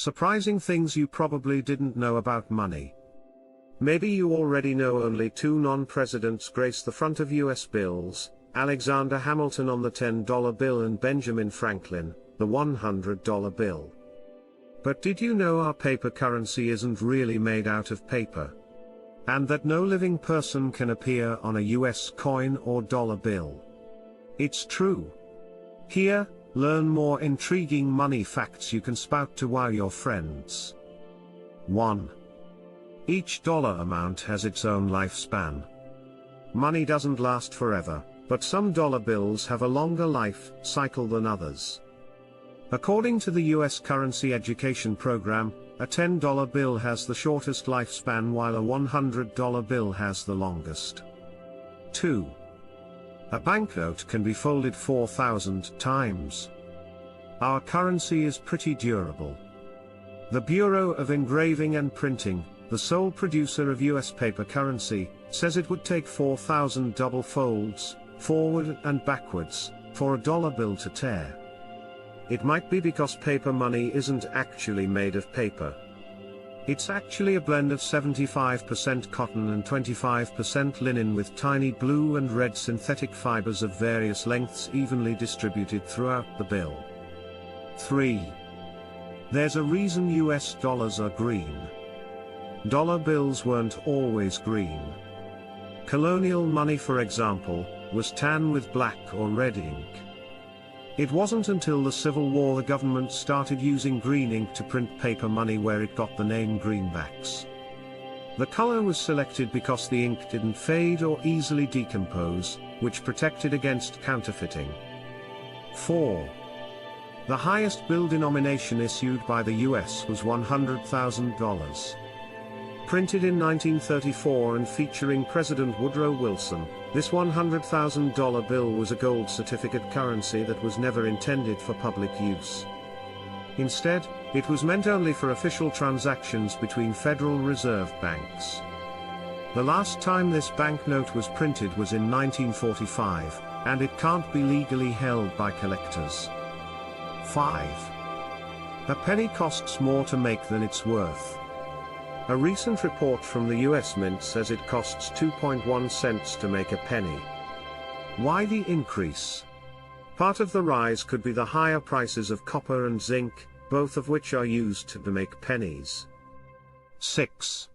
Surprising things you probably didn't know about money. Maybe you already know only two non-presidents grace the front of US bills, Alexander Hamilton on the $10 bill and Benjamin Franklin, the $100 bill. But did you know our paper currency isn't really made out of paper? And that no living person can appear on a US coin or dollar bill? It's true. Here, learn more intriguing money facts you can spout to wow your friends. 1. Each dollar amount has its own lifespan. Money doesn't last forever, but some dollar bills have a longer life cycle than others. According to the US Currency Education Program, a $10 bill has the shortest lifespan while a $100 bill has the longest. 2. A banknote can be folded 4,000 times. Our currency is pretty durable. The Bureau of Engraving and Printing, the sole producer of US paper currency, says it would take 4,000 double folds, forward and backwards, for a dollar bill to tear. It might be because paper money isn't actually made of paper. It's actually a blend of 75% cotton and 25% linen with tiny blue and red synthetic fibers of various lengths evenly distributed throughout the bill. 3. There's a reason US dollars are green. Dollar bills weren't always green. Colonial money, for example, was tan with black or red ink. It wasn't until the Civil War the government started using green ink to print paper money where it got the name greenbacks. The color was selected because the ink didn't fade or easily decompose, which protected against counterfeiting. 4. The highest bill denomination issued by the US was $100,000. Printed in 1934 and featuring President Woodrow Wilson, this $100,000 bill was a gold certificate currency that was never intended for public use. Instead, it was meant only for official transactions between Federal Reserve banks. The last time this banknote was printed was in 1945, and it can't be legally held by collectors. 5. A penny costs more to make than it's worth. A recent report from the US Mint says it costs 2.1 cents to make a penny. Why the increase? Part of the rise could be the higher prices of copper and zinc, both of which are used to make pennies. 6.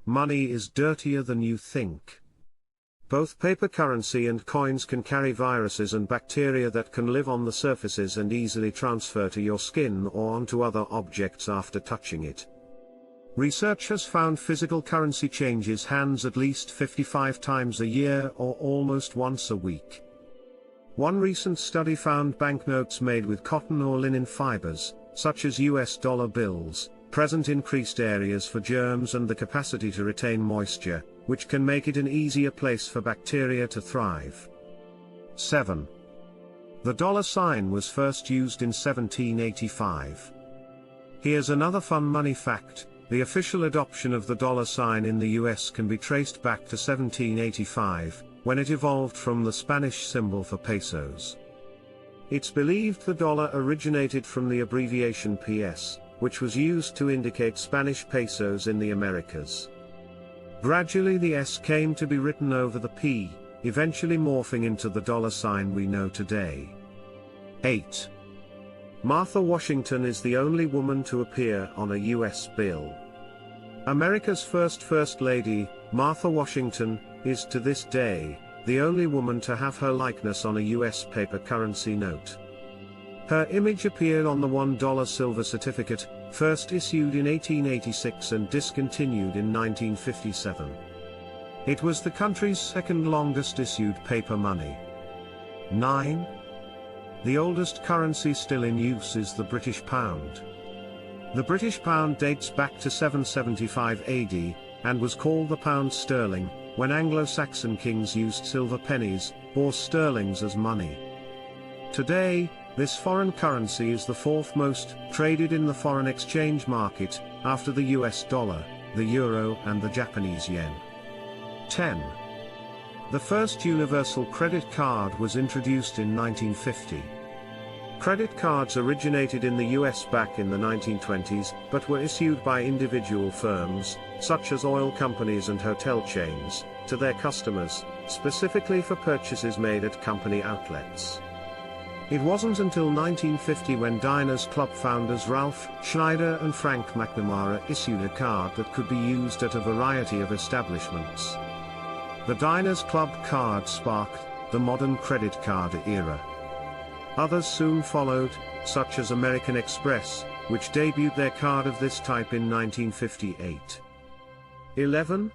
Money is dirtier than you think. Both paper currency and coins can carry viruses and bacteria that can live on the surfaces and easily transfer to your skin or onto other objects after touching it. Research has found physical currency changes hands at least 55 times a year or almost once a week. One recent study found banknotes made with cotton or linen fibers, such as US dollar bills, present increased areas for germs and the capacity to retain moisture, which can make it an easier place for bacteria to thrive. 7. The dollar sign was first used in 1785. Here's another fun money fact. The official adoption of the dollar sign in the US can be traced back to 1785, when it evolved from the Spanish symbol for pesos. It's believed the dollar originated from the abbreviation PS, which was used to indicate Spanish pesos in the Americas. Gradually the S came to be written over the P, eventually morphing into the dollar sign we know today. 8. Martha Washington is the only woman to appear on a US bill. America's First Lady, Martha Washington, is to this day the only woman to have her likeness on a US paper currency note. Her image appeared on the $1 silver certificate, first issued in 1886 and discontinued in 1957. It was the country's second longest issued paper money. 9. The oldest currency still in use is the British pound. The British pound dates back to 775 AD, and was called the pound sterling, when Anglo-Saxon kings used silver pennies, or sterlings as money. Today, this foreign currency is the fourth most traded in the foreign exchange market, after the US dollar, the euro and the Japanese yen. 10. The first universal credit card was introduced in 1950. Credit cards originated in the US back in the 1920s, but were issued by individual firms, such as oil companies and hotel chains, to their customers, specifically for purchases made at company outlets. It wasn't until 1950 when Diners Club founders Ralph Schneider and Frank McNamara issued a card that could be used at a variety of establishments. The Diners Club card sparked the modern credit card era. Others soon followed, such as American Express, which debuted their card of this type in 1958. 11.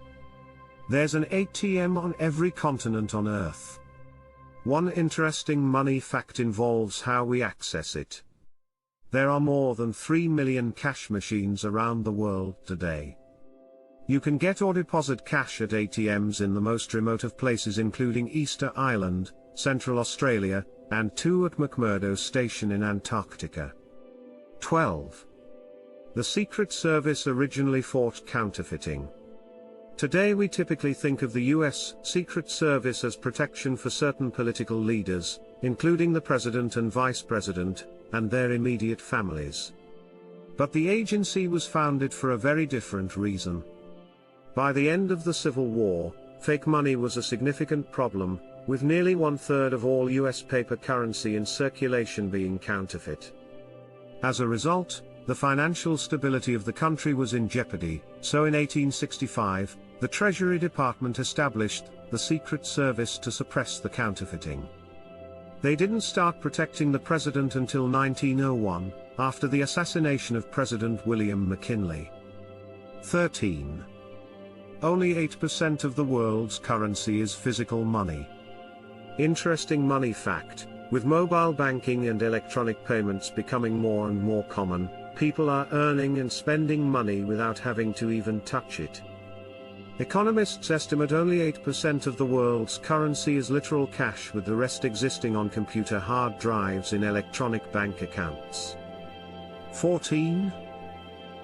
There's an ATM on every continent on Earth. One interesting money fact involves how we access it. There are more than 3 million cash machines around the world today. You can get or deposit cash at ATMs in the most remote of places, including Easter Island, Central Australia, and 2 at McMurdo Station in Antarctica. 12. The Secret Service originally fought counterfeiting. Today we typically think of the US Secret Service as protection for certain political leaders, including the president and vice president, and their immediate families. But the agency was founded for a very different reason. By the end of the Civil War, fake money was a significant problem, with nearly 1/3 of all US paper currency in circulation being counterfeit. As a result, the financial stability of the country was in jeopardy, so in 1865, the Treasury Department established the Secret Service to suppress the counterfeiting. They didn't start protecting the president until 1901, after the assassination of President William McKinley. 13. Only 8% of the world's currency is physical money. Interesting money fact: with mobile banking and electronic payments becoming more and more common, people are earning and spending money without having to even touch it. Economists estimate only 8% of the world's currency is literal cash, with the rest existing on computer hard drives in electronic bank accounts. 14.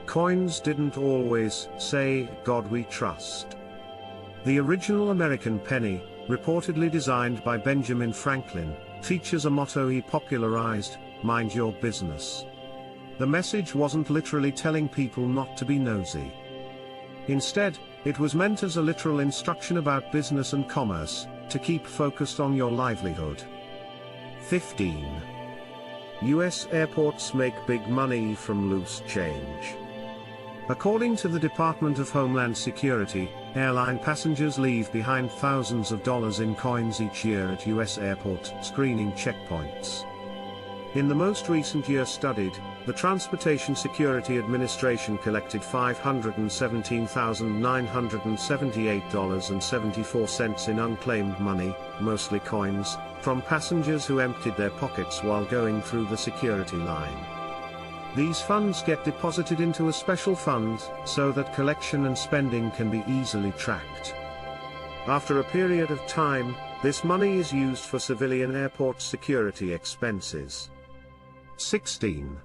Coins didn't always say, "God we trust." The original American penny, reportedly designed by Benjamin Franklin, features a motto he popularized: "Mind your business." The message wasn't literally telling people not to be nosy. Instead, it was meant as a literal instruction about business and commerce, to keep focused on your livelihood. 15. US airports make big money from loose change. According to the Department of Homeland Security, airline passengers leave behind thousands of dollars in coins each year at US airport screening checkpoints. In the most recent year studied, the Transportation Security Administration collected $517,978.74 in unclaimed money, mostly coins, from passengers who emptied their pockets while going through the security line. These funds get deposited into a special fund, so that collection and spending can be easily tracked. After a period of time, this money is used for civilian airport security expenses. 16.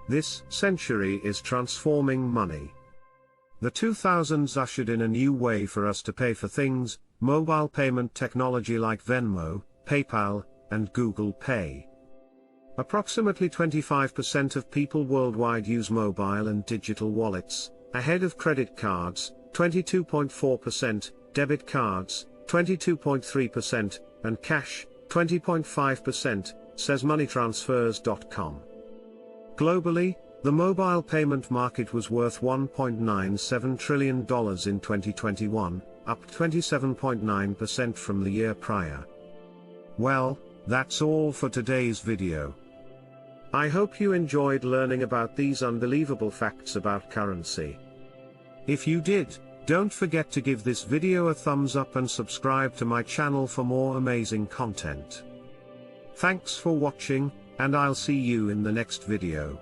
This century is transforming money. The 2000s ushered in a new way for us to pay for things: mobile payment technology like Venmo, PayPal, and Google Pay. Approximately 25% of people worldwide use mobile and digital wallets, ahead of credit cards, 22.4%, debit cards, 22.3%, and cash, 20.5%, says moneytransfers.com. Globally, the mobile payment market was worth $1.97 trillion in 2021, up 27.9% from the year prior. Well, that's all for today's video. I hope you enjoyed learning about these unbelievable facts about currency. If you did, don't forget to give this video a thumbs up and subscribe to my channel for more amazing content. Thanks for watching, and I'll see you in the next video.